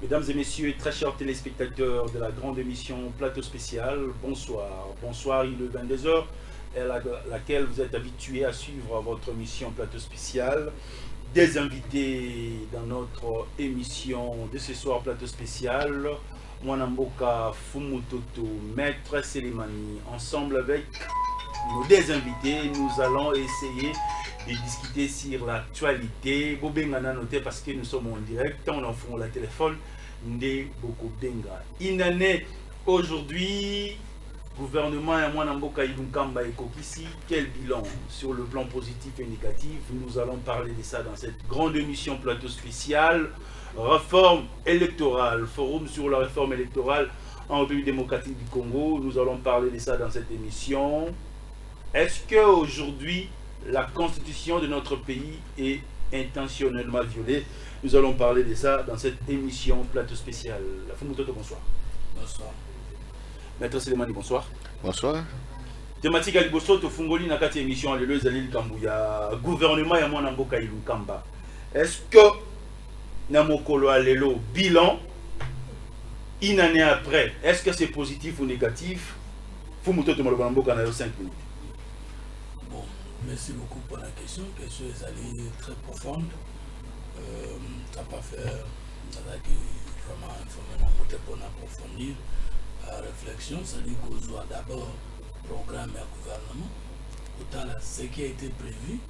Mesdames et messieurs, très chers téléspectateurs de la grande émission Plateau Spécial, bonsoir. Bonsoir, il est 22h, laquelle vous êtes habitués à suivre votre émission Plateau Spécial. Des invités dans notre émission de ce soir Plateau Spécial. Mwanamboka Fumutoto, Maître Selimani, ensemble avec nos deux invités, nous allons essayer de discuter sur l'actualité. Bobengana noté parce que nous sommes en direct, on en fait la téléphone. Nde Boko Benga. Inane aujourd'hui, gouvernement et Mwanamboka Ibunkamba et Kokisi, quel bilan sur le plan positif et négatif? Nous allons parler de ça dans cette grande émission Plateau Spécial. Réforme électorale, forum sur la réforme électorale en République démocratique du Congo. Nous allons parler de ça dans cette émission. Est-ce qu'aujourd'hui, la constitution de notre pays est intentionnellement violée? Nous allons parler de ça dans cette émission Plateau Spécial. Fumutoto, bonsoir. Bonsoir. Maître Selemani, bonsoir. Bonsoir. Thématique à Liboso, Tofungoli, Nakati émission, le Zalil Kambouya, gouvernement et Mwanamboka Ilunkamba. Est-ce que Namokolo Alelo, bilan, une année après, est-ce que c'est positif ou négatif? Fumutoto Mwanamboka na 5 minutes. Bon, merci beaucoup pour la question. Question est allée très profonde. Ça n'a pas fait vraiment informer pour approfondir la réflexion. C'est-à-dire qu'on doit d'abord programmer un gouvernement. Autant là, ce qui a été prévu,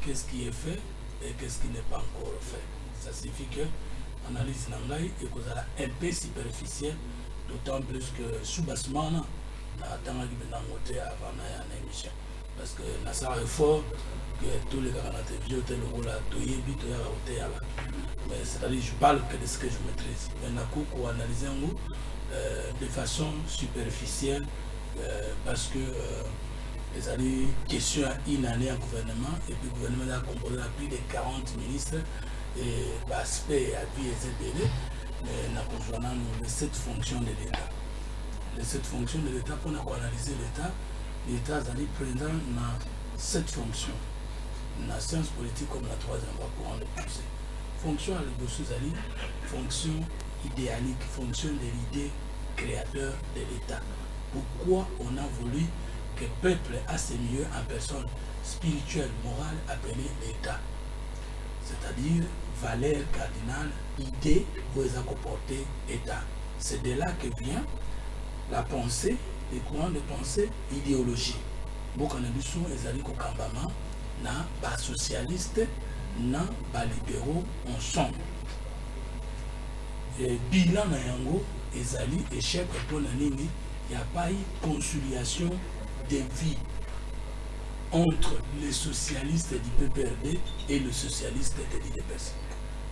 qu'est-ce qui est fait et qu'est-ce qui n'est pas encore fait. Ça signifie que l'analyse n'angaï est un peu superficielle, d'autant plus que sous-bassement, on a attendu avant l'émission. Parce que dans sa réforme, que tous les gars dans la télévision, mais c'est-à-dire je parle que de ce que je maîtrise. Mais pour analyser de façon superficielle, parce que les années questions à une année en gouvernement, et puis le gouvernement a composé à plus de 40 ministres, et aspect à vie et ZDD, mais nous avons besoin de 7 fonctions de l'État. Les 7 fonctions de l'État, pour analyser l'État, l'État est présent dans 7 fonctions. La science politique comme la troisième va pour en pousser. Fonction à l'État, fonction idéalique, fonction de l'idée créateur de l'État. Pourquoi on a voulu que le peuple a ses milieux en personne spirituelle, morale, appelée l'État? C'est-à-dire valeur cardinale, idée où ils ont comporté l'État. C'est de là que vient la pensée, les courants de pensée, idéologie. Beaucoup de gens ont dit que na ba socialiste na ba libéraux ensemble. Et bilan na yango ezali échec pour la nini, il n'y a pas eu conciliation de vie entre les socialistes du PPRD et les socialistes de l'IDPS.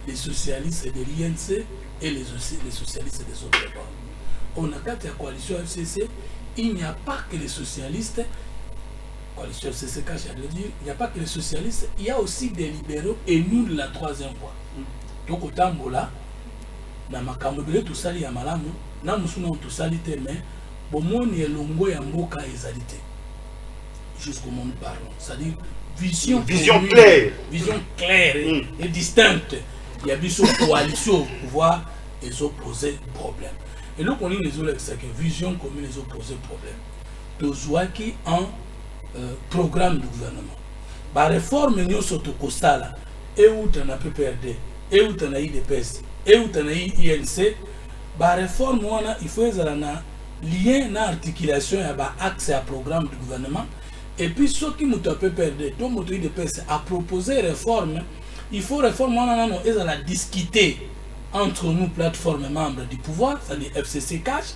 Les socialistes de l'INC et les socialistes des autres bords. On a quatre coalitions FCC, il n'y a pas que les socialistes. Coalition CCK, j'allais dire, il n'y a pas que les socialistes, il y a aussi des libéraux et nous de la troisième voie. Donc au Tambola, dans ma camobile tout ça, il y a malamu, dans mon sounom tout ça, mais bon, mon est longo et mboka ezalité. Jusqu'au moment où parlons. C'est-à-dire vision claire. Vision claire et distincte. Il y a une coalition au pouvoir et ils ont posé problème. Et là, on dit les autres, c'est que vision commune, ils ont posé problème. Tozouaki en programme du gouvernement. La réforme nous sommes au Costa, et où tu as PPRD, et où tu as IDPS, et où tu as INC, la réforme, il faut un lien, une articulation, un accès à programme du gouvernement. Et puis, ceux qui ont PPRD, tout le monde IDPS a proposé réforme, il faut réforme, ils ont discuté entre nous, plateforme membres du pouvoir, c'est-à-dire FCC Cash,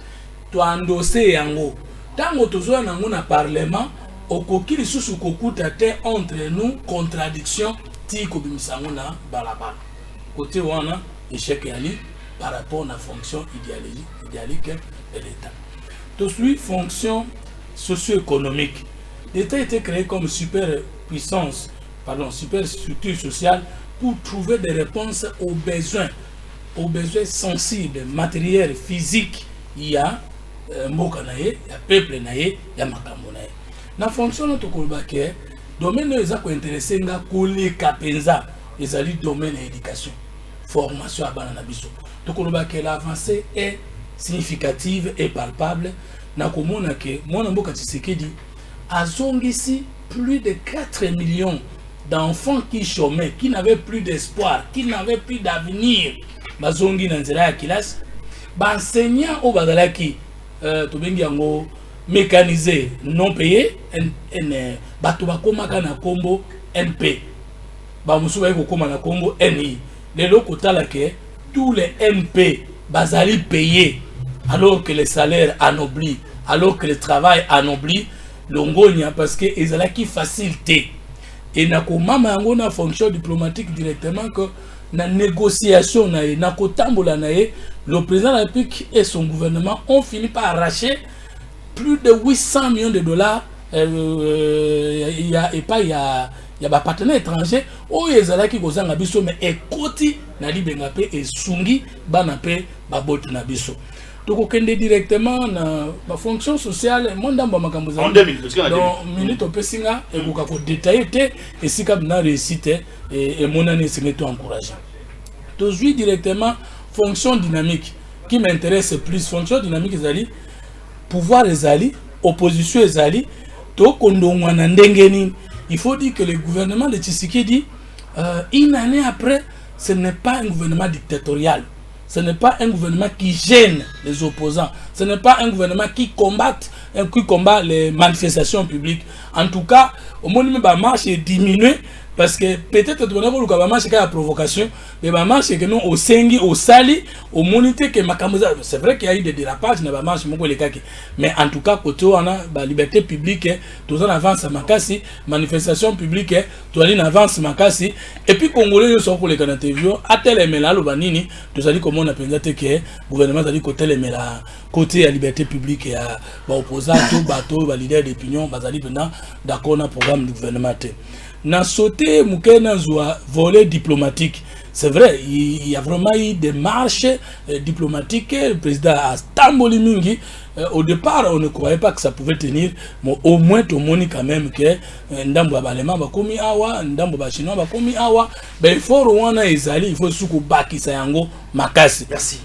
tu as endossé en haut. Tant que tu as un parlement, au kokili susu kokuta te entre nous contradiction ti ko bimisango na balabala côté wana échec yani par rapport à la fonction idéalique de l'État. Tout suite fonction socio-économique. L'État a été créé comme super structure sociale pour trouver des réponses aux besoins sensibles, matériels, physiques. Il y a Mokanaye, il y a peuple naye, il y a Makambonaye. La fonction de notre domaine est intéressé à les capenza, les domaine de l'éducation, formation à Bananabiso. Donc l'avancée est significative et palpable. Nakomona ke mwana mboka Tshisekedi azongisi plus de 4 millions d'enfants qui chômaient, qui n'avaient plus d'espoir, qui n'avaient plus d'avenir. Bazongi na nzela ya kilasi. Ba enseignants au bazalaki tobengi yango mécanisé non payé bato bakomaka na kombo NP. Ba musu ba kokoma na kombo NI. Lelo kotala ke tous les NP bazali payés alors que le salaire anobli, alors que le travail anobli, longonia parce que ezalaki facilité. Et na komama yango na fonction diplomatique directement que na négociation na kotambola na ye, le président de la République et son gouvernement ont fini par arracher plus de 800 millions de dollars. Il y a des partenaires étrangers où ils ont qui kozanga biso mais ekoti na libenga pe esungi bana pe babotu na biso. Donc okende directement na ba fonction sociale mondamba makambo za. En 2 minutes, donc minute opesinga et ko ko détailler et si ka na réussite et mon année c'est tout encourageant. Toujours directement fonction dynamique qui m'intéresse plus fonction dynamique ezali pouvoir ezali opposition ezali to kondongwa na ndengeni. Il faut dire que le gouvernement de Tshisekedi une année après ce n'est pas un gouvernement dictatorial. Ce n'est pas un gouvernement qui gêne les opposants. Ce n'est pas un gouvernement qui combat les manifestations publiques. En tout cas, au moins, la marche est diminuée parce que peut-être que la marche est la provocation, mais la marche est que nous, au Sengi, au Sali, au Monité, que c'est vrai qu'il y a eu des dérapages dans la marche, mais en tout cas, côté on a la liberté publique, tout en avance à Makassi, manifestation publique, tout en avance à Makassi, et puis Congolais, ils sont pour les canadiens, à tel et là, le banini, tout ça dit comment on a pensé que le gouvernement a dit côté les côté la liberté publique et à opposants, tout bateau, leader d'opinion, basali pendant d'accord dans le programme du gouvernement. N'a sauté Moukena Zoua volet diplomatique. C'est vrai, il y a vraiment eu des marches diplomatiques. Le président a Tamboli Mingi. Au départ, on ne croyait pas que ça pouvait tenir. Mais au moins, tout le monde quand même que Ndambo Balema Bakomi Awa, Ndambo Bachinois Bakomi Awa. Ben il faut Rwanda Ezali, il faut Soukou Baki Sayango Makasi. Merci.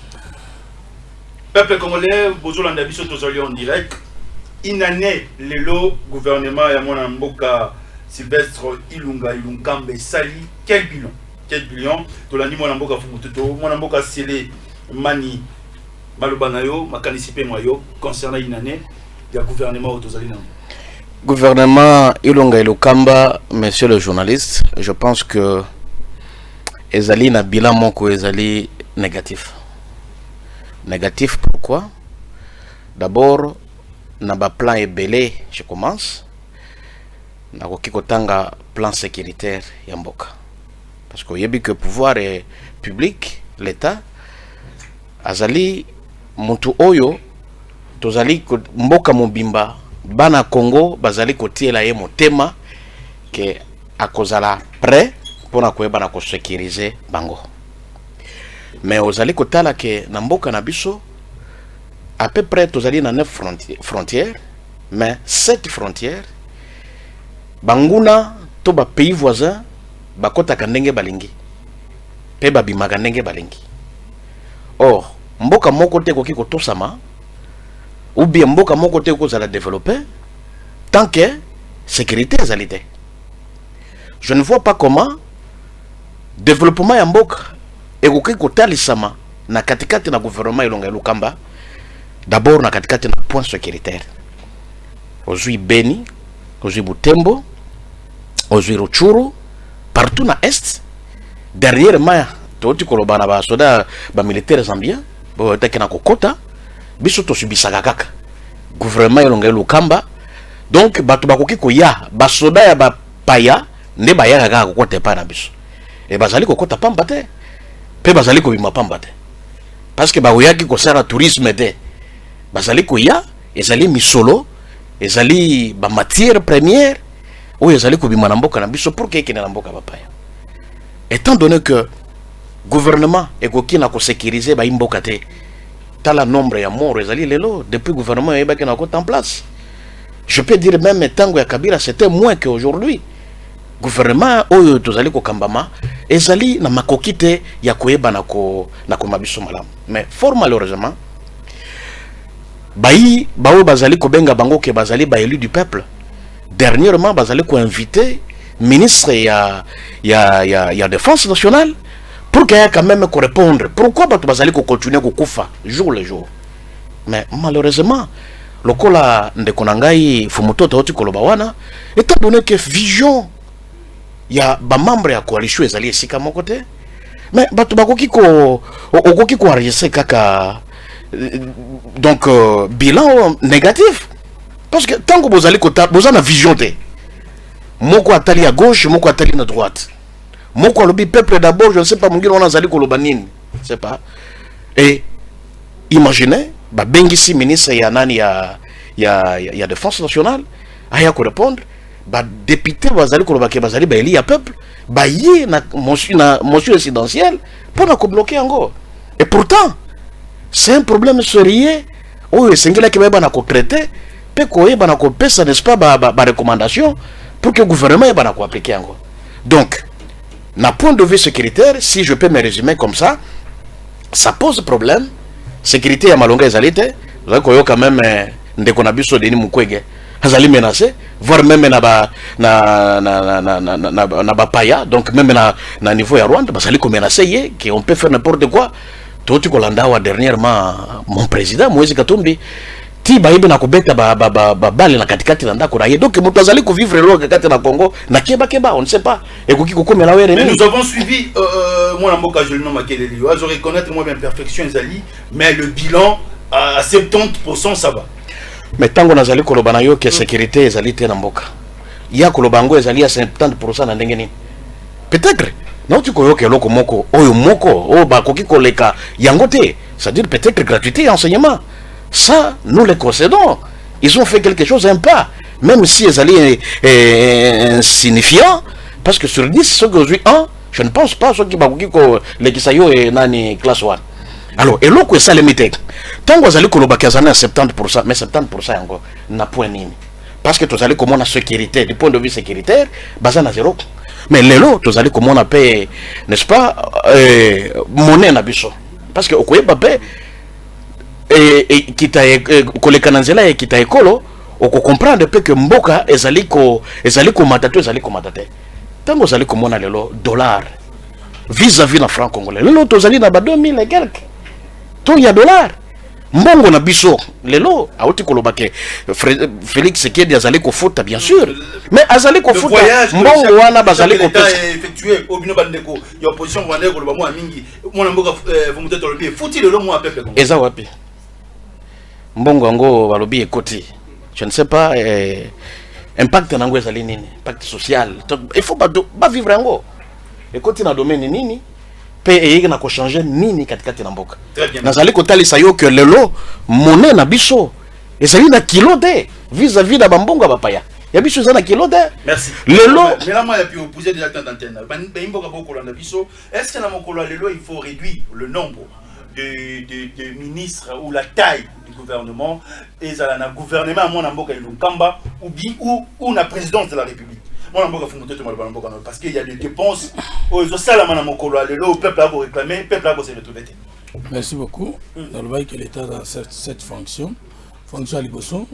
Peuple congolais, bonjour l'Andabiso Tozoli en direct. Inane, le gouvernement Yamona Mboka. Sylvestre Ilunga Ilungambe Sali, quel bilan? Quel bilan? Tolani Mwanamboka Fumututo, Mwanamboka Sele Mani Malobanayo, Makanisipe Moyo, concernant une année, il y a gouvernement au Tozalina. Gouvernement Ilunga Ilukamba, monsieur le journaliste, je pense que Ezali n'a bilan moko Ezali négatif. Négatif pourquoi? D'abord, n'a pas plan ébélé, je commence. Nakoki kotanga plan sécuritaire yamboka parce que yebi que pouvoir est public l'état azali mutu oyo tozali mboka mobimba bana Congo bazali kotiela ye motema ke akozala prêt pona koyeba na ko sécuriser bango mais ozali kotala ke na mboka na biso à peu près tozali na 9 frontières mais 7 frontières Banguna to ba pays voisin bakota kandenge balingi pe babimaka ndenge balingi. Or mboka moko te koki kotosama ou bien mboka moko te ko za développer tant que sécurité ezalité. Je ne vois pas comment développement ya mboka ekoki kotalisama na katikati na gouvernement Ilunga Ilukamba d'abord na katikati na point sécuritaire. Ozui Beni, ozui Butembo, ozui Ruchuru, partout na est, derrière Maya, toti kolobana ba soda ba militaire zambien, bo tekena kokota, biso to subisaka kaka. Gouvernement Ilunga Ilukamba, donc bato bakoki koya, ba soda ya ba paya, ne ba ya kaka kokota pa na biso. Et bazali kokota pamba te, pe bazali ko bima pamba te. Parce que ba oyaki ko sara tourisme te. Bazali koya, ezali misolo, ezali ba matière première ou ezali ko bima na mboka na biso pour que na mboka bapaya. Étant donné que gouvernement ekoki na ko sécuriser ba mboka te, tala nombre ya mort ezali lelo depuis gouvernement ebaki na ko en place. Je peux dire même tango ya Kabila c'était moins qu'aujourd'hui. gouvernement oyo tozali ko kambama ezali na makokite ya koyeba na ko mabiso malamu. Mais fort malheureusement bao bazali ko benga bango ke bazali ba élu du peuple. Dernièrement bazali ko invité ministre ya défense nationale pour qu'il y ait quand même qu'on répondre. Pourquoi bazali ko continuer ko kufa jour le jour. Mais malheureusement lokola ndekonangai fumutoto oti koloba wana étant donné que vision ya ba membre ya coalition ezali esika moko te, mais batu bakoki ko enregistrer kaka donc bilan négatif parce que tant que bozali kota bozana vision te moko atali à gauche moko atali à droite moko alobi peuple d'abord je ne sais pas mungiro wana zali koloba nini je sais pas et imaginez ba bengisi ministre ya nani ya défense nationale aya ko répondre ba député bazali koloba ke bazali ba eli ya peuple ba yé na motion résidentielle pour na ko bloquer ngo. Et pourtant c'est un problème sérieux où sengela ke ba na ko traiter pe ko yeba na ko pesa n'est-ce pas ba recommandation pour que le gouvernement eba na ko appliquer ngo. Donc na point de vue sécuritaire, si je peux me résumer comme ça pose problème. Sécurité ya malonga ezalite vous avez quand même ndeko na biso Denis Mukwege azali menacé voire même na ba paya donc même na niveau ya Rwanda bazali ko menacer yé que on peut faire n'importe quoi toti ko landa wa dernièrement mon président Moïse Katumbi ti bayibe na kobeta ba bale na katikati na ndako raye donc mutu azali ko vivre lo kakati na Congo na keba on ne sait pas et koki kokomela were mais nous avons suivi moi mboka je le nomme Makeleli je reconnaître moi bien perfection ezali mais le bilan à 70% ça va. Mais tango nazali koloba na yo que sécurité ezali te na mboka ya koloba ngo ezali à 70% na ndenge nini peut-être non tu koyo ke loko moko oyo moko ba koki koleka yango te, c'est-à-dire peut-être gratuité et enseignement. Ça, nous les concédons. Ils ont fait quelque chose, un pas. Même si ils allaient insignifiants, parce que sur 10, ceux qui ont 1, je ne pense pas ceux qui ont les Kisayo et Nani classe 1. Alors, et l'autre, ça limite. Tant que vous allez à 70%, mais 70% encore, n'a point ni. Parce que vous allez comme on a sécurité, du point de vue sécuritaire, basé à zéro. Mais les lots, vous allez comme on a payé, n'est-ce pas, monnaie na biso. Parce que au Kouébapé, et qui t'a kolekananzela et qui t'a écolo on comprend depuis que mboka ezali ko matatu ezali ko matate tango ezali ko mona lelo dollar vis-à-vis na franc congolais lelo tozali na ba 2000 et quelques to ya dollar mbongo na biso lelo auti kolobake Félix Sekedi azali ko futa bien sûr mais azali ko futa mbongo wana bazali ko effectué au bino bandeko ya opposition vandeko koloba mo mingi mona mboka vous mutete lobi futi lelo mo peuple eza wapi mbongo ngo balobi ekoti je ne sais pas impact nango ezali nini impact social il faut pas vivre ngo ekoti na domaine nini pe eyeke na ko changer nini katikati na mboka nazali kotalisa yo que lelo monnaie na biso ezali na kilo te vis-à-vis na bambongo bapaya ya biso ezali na kilo te. Merci lelo mais là moi il a pu poser déjà d'antenne ben mboka boko na biso est-ce que na mokolo lelo il faut réduire le nombre de ministres ou la taille du gouvernement et ça na gouvernement mon mboka Lukamba ou bien ou la présidence de la République mon mboka fumoto to mboka parce qu'il y a des dépenses aux salama na mokolo le peuple a réclamer peuple a se retrouver. Merci beaucoup. Dans le bail que l'État dans cette fonction à liboso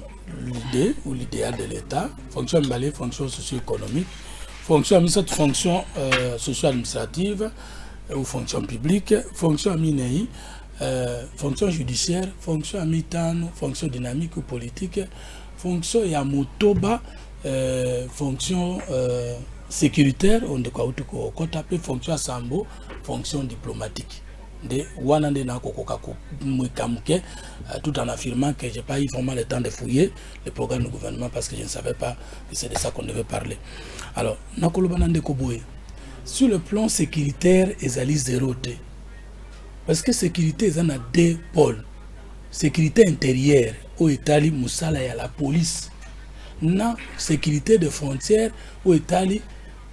l'idée ou l'idéal de l'État fonction balai fonction socio-économique fonction cette fonction socio-administrative ou fonction publique, fonction minei, fonction judiciaire, fonction mitano, fonction dynamique ou politique, fonction yamotoba, fonction sécuritaire, on de quoi fonction sambo, fonction diplomatique. De wanande na kokokaku mukamuke tout en affirmant que j'ai pas eu vraiment le temps de fouiller le programme du gouvernement parce que je ne savais pas que c'est de ça qu'on devait parler. Alors, nakolobanande koboye. Sur le plan sécuritaire, ils allaient zéro T. Parce que sécurité, ils en a deux pôles. Sécurité intérieure, où est allé Moussala et la police. Non, sécurité de frontières, où est allé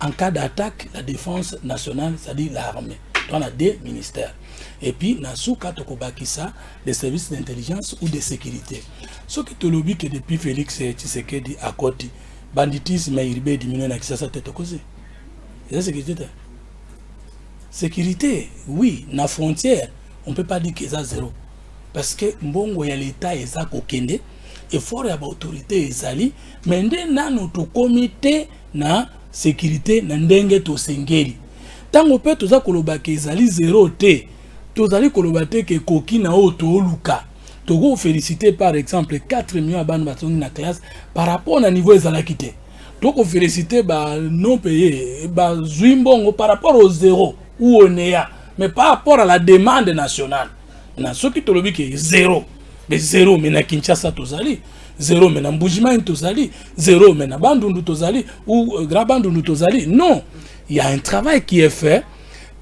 en cas d'attaque, la défense nationale, c'est-à-dire l'armée. On a deux ministères. Et puis, Nasuka Tokobakisa, des services d'intelligence ou de sécurité. Ce que tu l'oublies que depuis Félix Tshisekedi à côté, banditisme et irbe diminué na kisasa tete cause. la sécurité. Sécurité, oui, na frontière, on ne peut pas dire que ça zéro. Parce que mbongo ya l'État est ça kokende, et fort ya autorité ezali, mais na notre comité na sécurité na ndenge to sengeli. Tango pe toza koloba ke ezali zéro te, tozali koloba te ke koki na o to luka. Togo féliciter par exemple 4 millions ban batongi na classe par rapport na niveau ezalaki te. Togo féliciter ba non payé, ba zuimbongo par rapport au zéro ou au néa, mais par rapport à la demande nationale. Na soki tolobi ke zéro, mais zéro mais na Kinshasa tozali, zéro mais na Mbujimai tozali, zéro mais na Bandundu tozali ou Grand Bandundu tozali. Non, il y a un travail qui est fait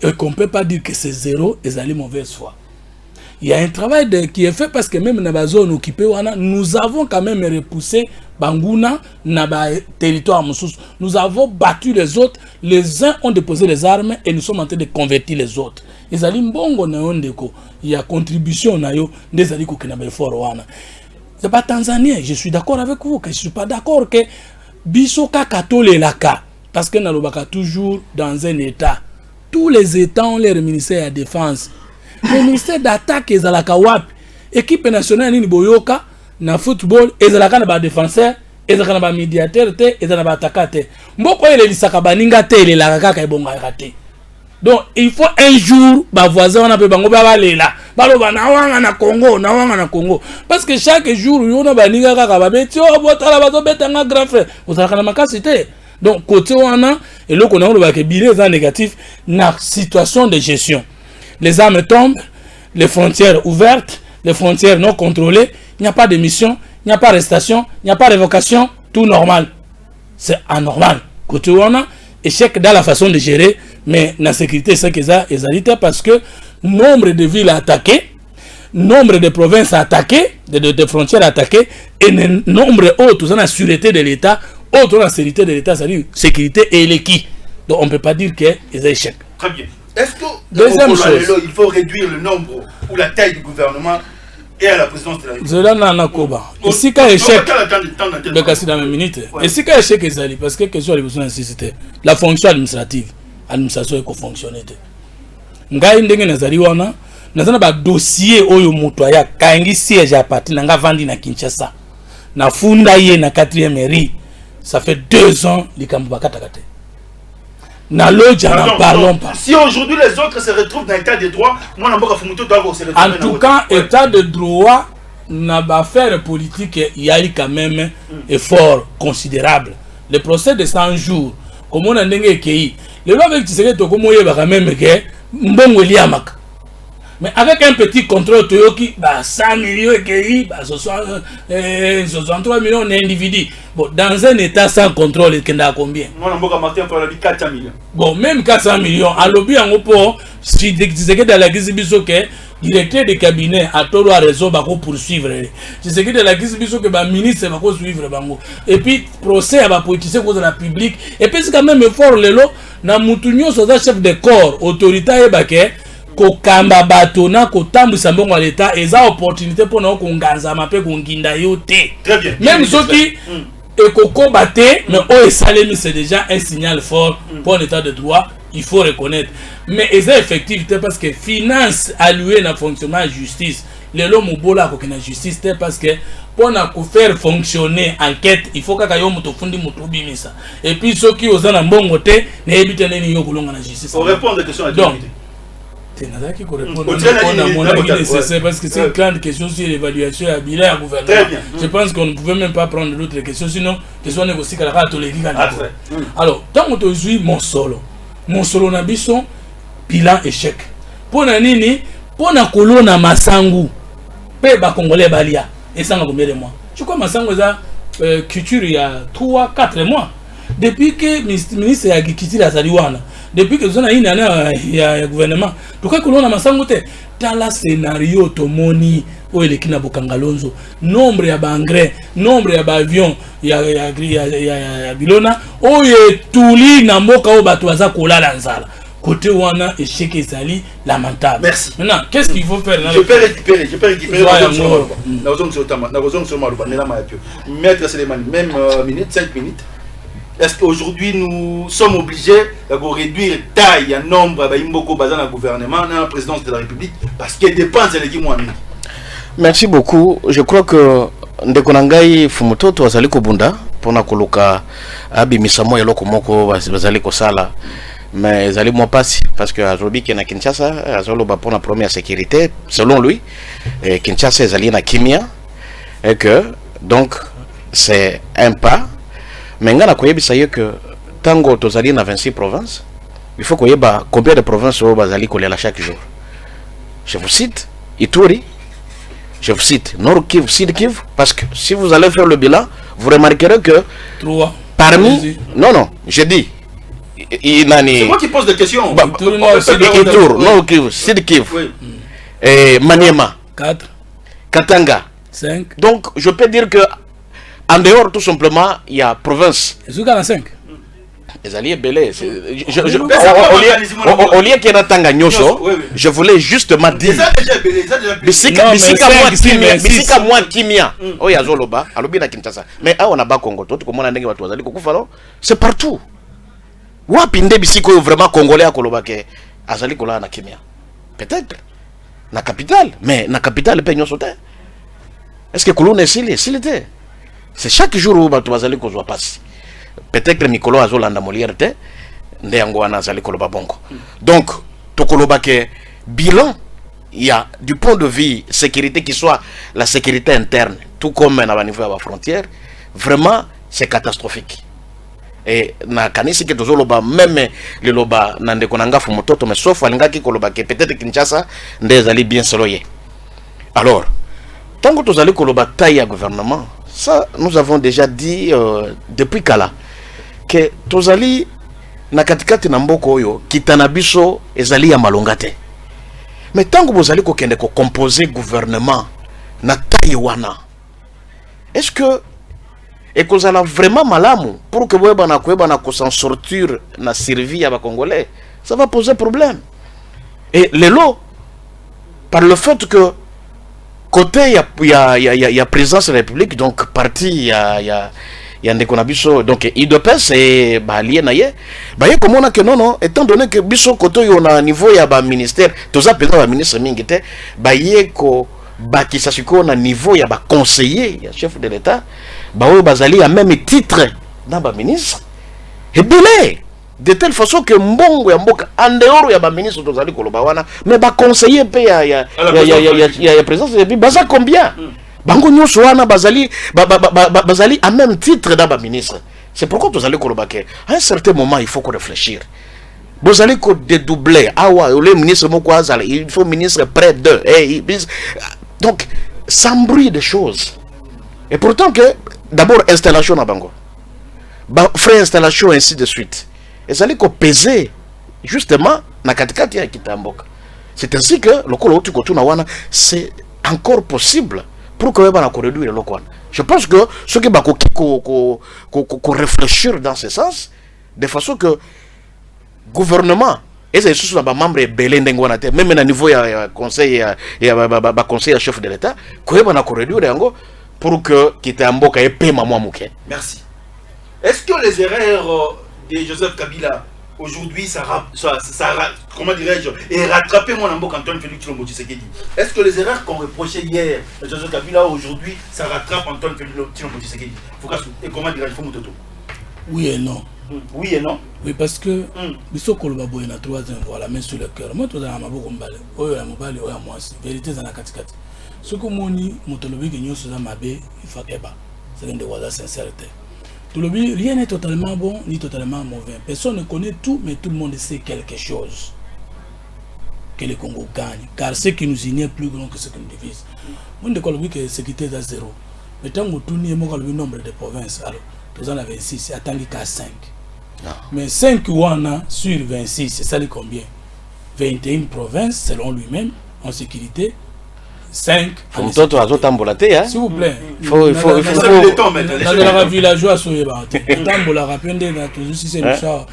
et qu'on ne peut pas dire que c'est zéro et c'est mauvaise foi. Il y a un travail qui est fait parce que même dans la zone occupée, nous avons quand même repoussé Bangouna dans le territoire Moussous. Nous avons battu les autres. Les uns ont déposé les armes et nous sommes en train de convertir les autres. Il y a contribution des aliko qui n'avaient fort. C'est pas Tanzanien. Je suis d'accord avec vous. Je ne suis pas d'accord que Bisoka Katole Laka. Parce que nous sommes toujours dans un état. Tous les états ont leur ministère de la défense. Le ministère d'attaque est à la Kawap. Équipe nationale ni boyoka na football ezalaka na ba défenseur, ezalaka na ba médiateur te, ezalaka na ba attaquant te. Mboko ele lisaka baninga te ele la kaka ebonga te. Donc il faut un jour ba voisin on appelle bango ba lela. Baloba na wanga na Congo, parce que chaque jour yo na baninga kaka ba beti o botala bazo betanga grand frère. Ozalaka na makasi te. Donc côté wana et le connait le ba ke bilé za négatif na situation de gestion. Les armes tombent, les frontières ouvertes, les frontières non contrôlées, il n'y a pas de mission, il n'y a pas d'arrestation, il n'y a pas de révocation, tout normal. C'est anormal. Côté où on a échec dans la façon de gérer, mais la sécurité, c'est que ça est parce que nombre de villes attaquées, nombre de provinces attaquées, de frontières attaquées, et nombre autres dans la sûreté de l'État, autres dans la sécurité de l'État, c'est-à-dire sécurité et l'équipe. Donc on ne peut pas dire qu'il y a des échecs. Très bien. Est-ce que deuxième chose, il faut réduire le nombre ou la taille du gouvernement et à la présidence de la République? Zola Nana Koba. Ici, quand échec, de casser dans une minute. Ici, quand échec, est parce que question de besoin d'insister. La fonction administrative, l'administration est fonctionner. Ngai ndenge nazali wana, nazana ba dossier oyo moto ya kangi siège à partir nga vandi na Kinshasa. Na funda ye na 4e mairie. Ça fait 2 ans likambo bakatakate. N'en parlons pas. Si aujourd'hui les autres se retrouvent dans l'état de droit, moi en tout cas, état de droit, n'a pas affaire politique, il y a eu quand même un effort considérable. Le procès de 100 jours, comme on a dit, le loi avec Tshisekedi Tokomo y va même que mbongo liamaka. Mais avec un petit contrôle, Toyoki, 100 millions et 63 millions d'individus. Bon, dans un état sans contrôle, il y a combien? Bon, même 400 millions. À l'objet, en gros, si tu dans la guise que directeur de cabinet a tout raison pour poursuivre. Tu sais que de la guise que le ministre va suivre. Et puis, procès à la politicien de la publique. Et puis, c'est quand même fort, le lot, dans Moutounio, c'est chef de corps, autorité et kokamba bato na kotambisa mbongo à l'état et ça opportunité pour nous konganza mape konginda yote. Très bien. Même ceux qui combattent, mais au salemi c'est déjà un signal fort pour l'état de droit, il faut reconnaître. Mais c'est effectivité parce que finance allouée dans fonctionnement de justice, les lois mubola ko na justice parce que pour faire fonctionner enquête, il faut que kayo muto fundi muto bimisa. Et puis ceux qui osent na mbongo te na ebite neni yo kolonga na justice. Pour répondre à la question de la parce que c'est une grande question sur l'évaluation et bilan à gouvernement. Je pense qu'on ne pouvait même pas prendre d'autres questions, sinon question négocier à la alors, tant que tu joues mon solo n'abison bilan échec. Pour nini, pour na kolona masangu, pe ba congolais balia et ça combien de mois. Je crois masangu ça culture il y a 3-4 mois. Depuis que ministre ya Gikiti la Saliwana, depuis que zona ina na ya gouvernement, to ka kolona masango te tala scénario to moni o elekina bokangalonzo, nombre ya engrais, nombre ya avion ya bilona o ye tuli na mboka o bato aza kolala nzala. Côté wana échec ezali lamentable. Merci. Maintenant, qu'est-ce qu'il faut faire? Je peux récupérer. Maître Selemani, même minute, 5 minutes. Est-ce qu'aujourd'hui nous sommes obligés de réduire taille et nombre dans le gouvernement, dans la présidence de la République, parce qu'il dépend de l'équipe. Merci beaucoup. Je crois que Ndekonangai Fumutoto azali kobunda pona koluka abi misamo eloko moko bazali kosala mais ezali mo pasi parce que azobi ki na Kinshasa azoloba pona première sécurité selon lui Kinshasa ezali na kimia et que donc c'est un pas mais ngana koyebisa ye que tango tozali na 26 provinces il faut koyeba combien de provinces bazali kolela chaque jour. Je vous cite Ituri. Je vous cite Nord Kivu, Sud Kivu, parce que si vous allez faire le bilan, vous remarquerez que parmi... Non, je dis... C'est moi qui pose des questions. Ituri, Nord Kivu, Sud Kivu, Maniema, 4, Katanga, 5. Donc, je peux dire que en dehors, tout simplement, il y a province. Et jusqu'à la 5. Les alliés belés. Au lieu qu'il y ait un tanga nyoso, je voulais justement dire. Bisika moi kimia. Oh ya zoloba, alobi na Kinshasa. Mais ah on a ba Congo, tout comme on a ndenge watu wazali kokufalo. C'est partout. Wapi nde bisiko vraiment congolais akoloba ke azali kola na kimia. Peut-être na capitale, mais na capitale pe nyoso te. Est-ce que kolone s'il était? C'est chaque jour où batu wazali kozwa passe. Peut-être que Mikolo Azolanda Molière te nde yango wana azali koloba bongo. Donc tokoloba ke bilan il y a du point de vue sécurité qui soit la sécurité interne tout comme à niveau de la frontière vraiment c'est catastrophique. Et na kanisi ke tozoloba même le loba nande konanga Fumutoto mais sauf alinga ki koloba ke peut-être Kinshasa nde ezali bien solo ye. Alors tant que tozali koloba taille à gouvernement ça nous avons déjà dit depuis Kala que tozali na katikati na mboko oyo kitanabiso ezali ya malongate. Mais tant que vous allez kokende ko composer gouvernement na taille wana, est-ce que et que vous allez vraiment malamu pour que vous na ko s'en sortir na servir à ba congolais, ça va poser problème. Et les lots par le fait que côté il y a présence de la République donc parti il y a ndeko na biso donc IDPS et lié na ye comme on a que non étant donné que biso côté on a niveau ya ba ministère tous appelés ba ministre mingite ye ko qui s'assuko na niveau ya ba conseiller ya chef de l'état bazali à même titre dans ba ministre et belé de telle façon que mbongo ya mboka en dehors ya ba ministre tozali koloba wana mais ba conseiller pe ya présence et puis baza combien bango nyonso wana bazali bazali à même titre dans ba ministre. C'est pourquoi tozali koloba ke à un certain moment il faut qu'on réfléchir. Vous allez ko dédoubler le ministre moko azali il faut ministre près de donc ça embrouille des choses. Et pourtant que d'abord installation na bango frais installation ainsi de suite. Et ça allait peser justement na katikati ya kitamboka. C'est ainsi que le kolo tu na wana c'est encore possible pour que va na réduire le coin. Je pense que ce qui va réfléchir dans ce sens de façon que gouvernement et c'est surtout les membres belé ndengwana te même na niveau ya conseil ya conseil chef de l'état ko va na réduire yango pour que kitamboka epé mamwa muke. Merci. Est-ce que les erreurs de Joseph Kabila aujourd'hui comment dirais-je et rattrapé mon ambo Antoine Félix Tshilombo Tshisekedi? Est-ce que les erreurs qu'on reprochait hier à Joseph Kabila aujourd'hui ça rattrape Antoine Félix Tshilombo Tshisekedi? Et comment dirais-je Fumutoto? Oui et non. Oui et non. Oui parce que biso koloba boy na troisième fois la main sur le cœur. Moi toza na maboko mbale. Oyo ya mobali oyo ya mwasi. Vérité za na katikati. Ce que moni motolobi ke nyoso za mabe ifakeba. C'est une de waza sincérité. Rien n'est totalement bon ni totalement mauvais. Personne ne connaît tout, mais tout le monde sait quelque chose. Que le Congo gagne. Car ce qui nous unit est plus grand que ce qui nous divise. On dit que la sécurité est à 0. Mais tant que nous avons le nombre de provinces, alors nous en avons 26, attendez qu'à 5. Non. Mais 5 ouana sur 26, c'est ça combien? 21 provinces selon lui-même en sécurité. 5. S'il vous plaît. Il faut la villageois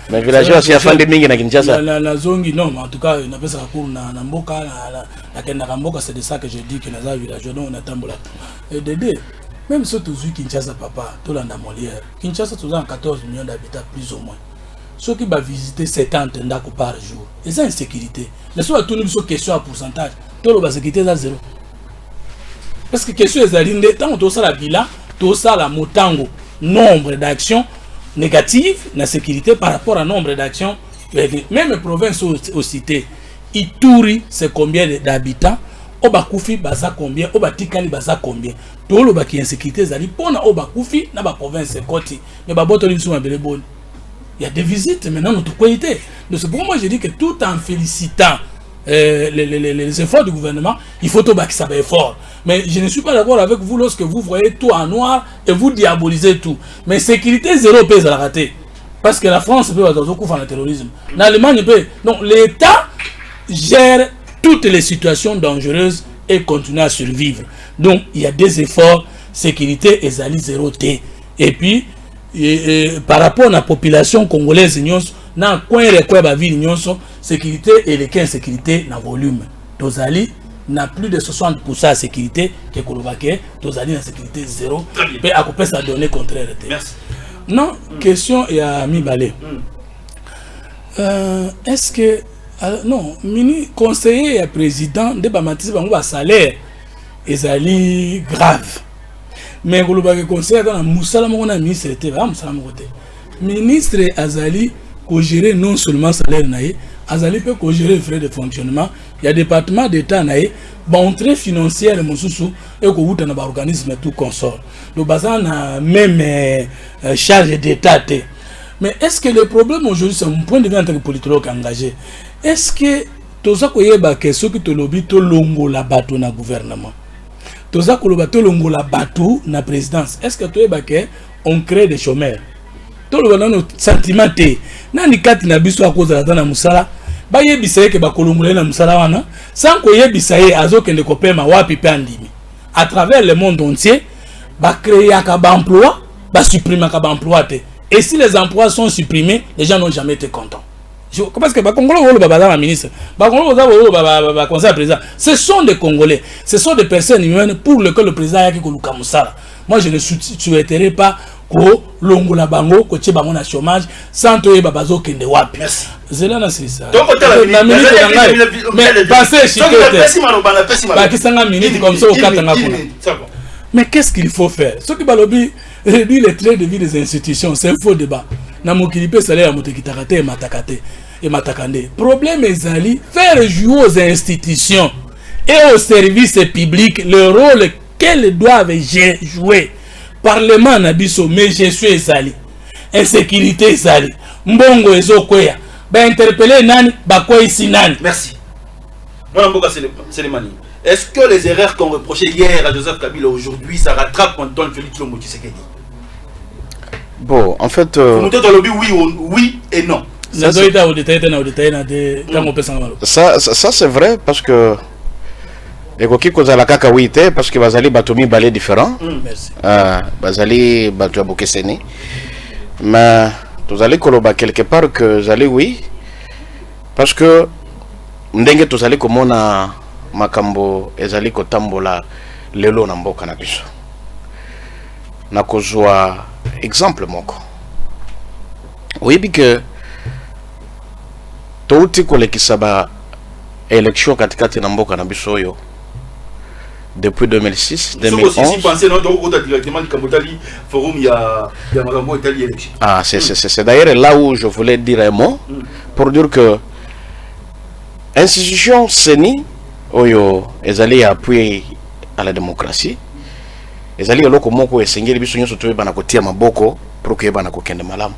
mais villageois c'est afin de mingi na Kinshasa. La zongi non, en tout cas on appelle ça pour na mboka na mboka c'est de ça que je dis que na villageois non on attend bola. Et Dédé Même si tu as Kinshasa, papa, tu l'as Molière. Kinshasa, tu as 14 millions d'habitants, plus ou moins. Ceux qui vont visiter 70 ndako par jour. Et ça, insécurité. Mais si on a tout une question à pourcentage, tout le sécurité est zéro. Parce que question est à tant que tu as la bilan, tu as la motango, nombre d'actions négatives, la sécurité par rapport à nombre d'actions. Même les provinces aux cités, Ituri, c'est combien d'habitants? Obakoufi baza combien, Obatikali baza combien. Tout le baki insécurité zali pona Obakoufi na ba province koti. Mais ba boto limsu mabele bon. Il y a des visites maintenant notre qualité. Donc c'est pourquoi moi je dis que tout en félicitant les efforts du gouvernement, il faut tout baki ça effort. Mais je ne suis pas d'accord avec vous lorsque vous voyez tout en noir et vous diabolisez tout. Mais sécurité zéro pèse à la rater. Parce que la France peut avoir le terrorisme. L'Allemagne peut. Donc l'État gère toutes les situations dangereuses et continue à survivre. Donc, il y a des efforts, sécurité et zali zéro T. Et puis, par rapport à la population congolaise, dans le coin de la ville, sécurité et les insécurité dans le volume. Tozali n'a plus de 60% de sécurité que Kolobake, Tozali n'a sécurité zéro. Et à couper sa donnée contraire. Merci. Non, question il y a mi balé. Est-ce que non, mini conseiller et président de Bamatis Bango salaire est grave. Mais le conseiller dans Moussala Mona ministre était Moussala Mokote. Ministre Azali ko gérer non seulement salaire naïe, Azali peut ko gérer frais de fonctionnement. Il y a département d'état naïe, entrée financière Moussou et ko wuta na ba organisme tout consort. Le bazan a même charge d'état. Mais est-ce que le problème aujourd'hui, c'est mon point de vue en tant que politologue engagé, est-ce que toza koyeba ke soki to lobi to longo la bateau na gouvernement, toza ko loba to longo la bateau na présidence, est-ce que toyeba ke on crée des chômeurs, to loba na sentiment te nani kati na biso akoza na musala ba yebisa ke ba kolongole na musala wana sans ko yebisa ye azokende ko pema wapi pe andimi à travers le monde entier ba créer ka ba emploi ba supprimer ka ba emploi te. Et si les emplois sont supprimés, les gens n'ont jamais été contents. Parce que les Congolais, ministre, les conseil président, ce sont des Congolais, ce sont des personnes humaines pour lesquelles le président a dit que moi je ne souhaiterais pas que l'ongola bango, que tu bango na chômage, sans te babazo kende wapi. Merci. Zelana c'est ça. Donc la minute mais passez chez toi. Minute comme ça au katanga. Mais qu'est-ce qu'il faut faire? Ce qui balobi réduire les traits de vie des institutions, c'est un faux débat. Namokilipe salaire à motekitakate et matakate et matakande. Problème est zali faire jouer aux institutions et aux services publics le rôle qu'elles doivent jouer. Parlement nabiso mais je suis zali. Insécurité zali. Mbongo ezokoya. Ba interpeller nani ba kwa isi nani. Merci. Mon amboka c'est les manies. Est-ce que les erreurs qu'on reprochait hier à Joseph Kabila aujourd'hui, ça rattrape quand on Félix Tshisekedi Tshisekedi? Bon, en fait... oui et non. Ça, c'est vrai parce que... Les coquilles qu'on a la cacahuité, parce que Bazali Batoumi balé différent. Merci. Bazali Batouabokeseni. Mais vous allez coloba quelque part que vous allez oui. Parce que... Ndenge vous allez comme on a... makambo ezali kotambola lelo na mboka na biso na kozwa exemple moko oyebi ke touti kolekisa ba élection katikati na mboka na biso oyo depuis 2006 2011 ah c'est d'ailleurs là où je voulais dire un mot pour dire que institution CENI oyo ezali appui à la démocratie ezali eloko moko esengeli biso nyonso toyeba na kotia maboko pour que yeba na kokende malamu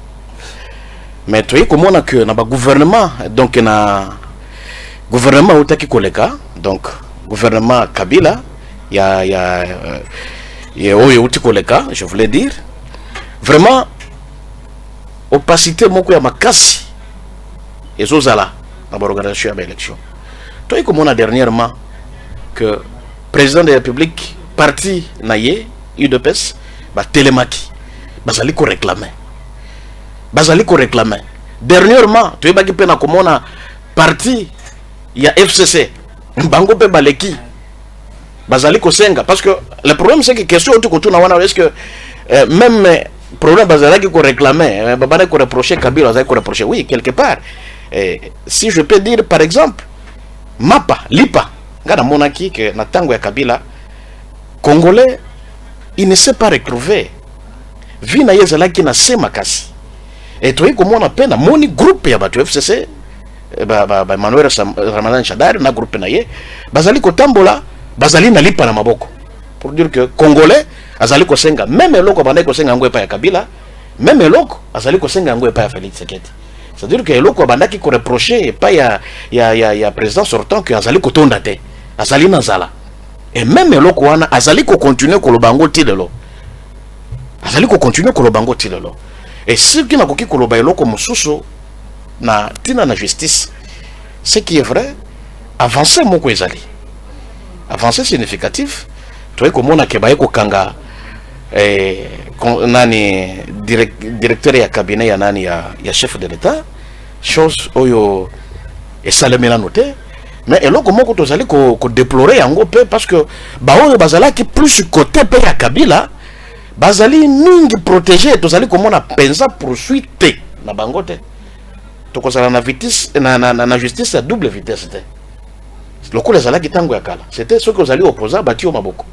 mais toyi komona que na ba gouvernement donc na gouvernement utaki koleka donc gouvernement Kabila ya oyo uti koleka je voulais dire vraiment opacité moko ya makasi ezozala na ba organisation ya ba élection. Toi, comme on a dernièrement que président de la République parti naïe UDPS bah télémaki bazali ko réclamer dernièrement tu es baki pena comme on a parti il y a FCC bango pe baleki bazali kosenga parce que le problème c'est que question tout kotuna wana est-ce que même problème bazali ko réclamer babana ko reprocher Kabila bazali ko reprocher oui quelque part si je peux dire par exemple mapa lipa ngana monaki que na tango ya Kabila congolais il ne s'est pas retrouvé vina yezala ki na sema kasi et toi comment on appelle moni groupe ya batu FCC Emmanuel Ramadan Shadari na groupe na ye bazali kotambola bazali na lipa na maboko pour dire que congolais azali kosenga même eloko bandai kosenga ngo epa ya Kabila même eloko azali kosenga ngo epa ya Félix Tshisekedi c'est à dire que eloko bandaki ko reprocher epa ya président sortant que azali kotonda te azali na zala et même eloko wana azali ko continuer ko lobango tilelo azali ko continuer ko lobango tilelo et ce qui na koki ko loba eloko mususu na tina na justice ce qui est vrai avancer moko ezali avancée significative toi comme na kebaye ko kanga nani directeur ya cabinet ya nani ya chef de l'état chose oyo esalemela noté mais eloko moko tozali ko déplorer yango pe parce que ba oyo bazala ki plus côté pe ya Kabila bazali mingi protéger tozali komona penza poursuite na bangote tokozala na vitesse na justice à double vitesse te loko les qui tango ya kala c'était ce que vous allez opposer bati au maboko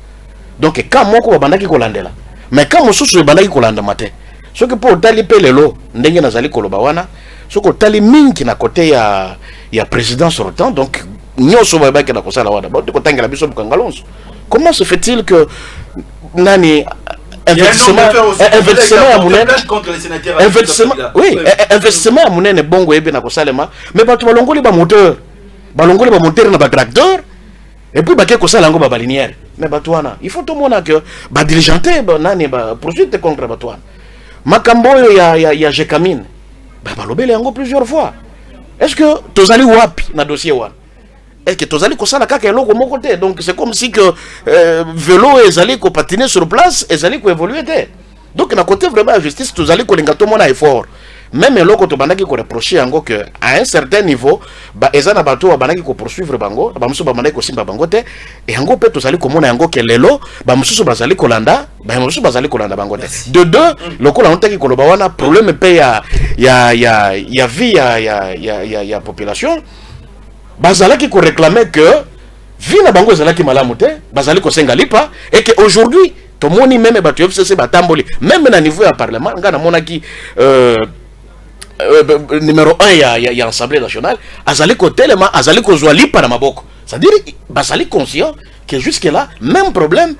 donc quand moko babandaki kolandela mais quand mosusu babandaki kolanda mate ce que pour tali pe lelo ndenge nazali koloba wana ce que tali mingi na côté ya président sortant donc nyoso babaki na kosala wana ba tangela biso bukangalonso comment se fait-il que nani investissement à Mounene oui investissement à Mounene bongo ebe na kosalema mais batu balongoli ba moteur balongoli ba moteur na ba tracteur et puis baké kosala ngo ba balinière mais batuana il faut tout mona que ba diligenté ba nani ba poursuite contre batuana makambo ya Jekamine ba balobele yango plusieurs fois est-ce que tozali wapi na dossier wana est-ce que tozali kosala kaka eloko moko te donc c'est comme si que vélo ezali ko patiner sur place ezali ko évoluer te donc na côté vraiment la justice tozali ko lenga to mona effort même eloko to bandaki ko reprocher yango que à un certain niveau ba ezana bato bandaki ko poursuivre bango ba musu ba bandaki ko simba bango te et yango pe tozali ko mona yango que lelo ba musu bazali ko landa ba musu bazali ko landa bango te de deux lokola ontaki ko loba wana problème pe ya vie ya population bazalaki ko réclamer que vina bango ezalaki malamu te bazali ko senga lipa et que aujourd'hui to moni même batu FCC batamboli même na niveau ya parlement ngana monaki numéro 1 ya assemblée nationale azali ko telema azali ko zwa lipa na maboko c'est-à-dire bazali conscient que jusque là même problème